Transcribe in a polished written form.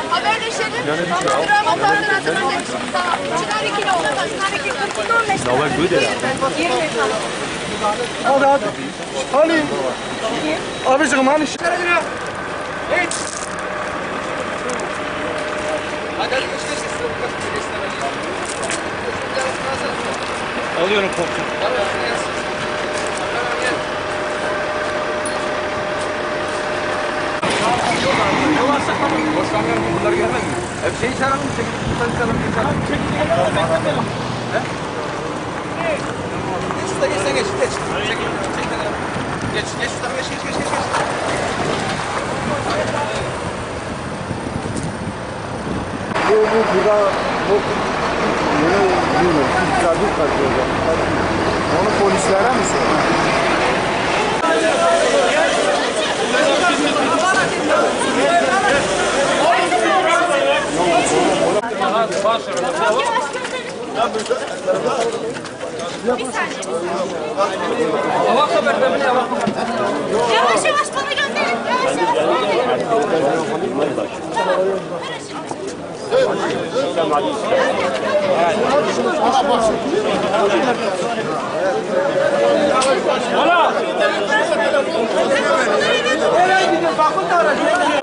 Haberleşelim. Motordan atılır. Çınar 2 kilo. Çınar 2 kilo. 15 lira. Давай выйди. 20 lira. Hadi hadi. Ali. Abicim hani şu. Geç. Hadi geç. Alıyorum korktum. Yavaşça tamam. Boş kamyon bunlar gelmez mi? Hep şeyi çağıralım. Çekin. Geç şurada geç sen geç. Geç. Geç şuradan geç. Onu polislere mi söylüyorsun? Yavaş yavaş bana gönderin. Yavaş yavaş. Nereye gidiyorsun? Bakın da aracı.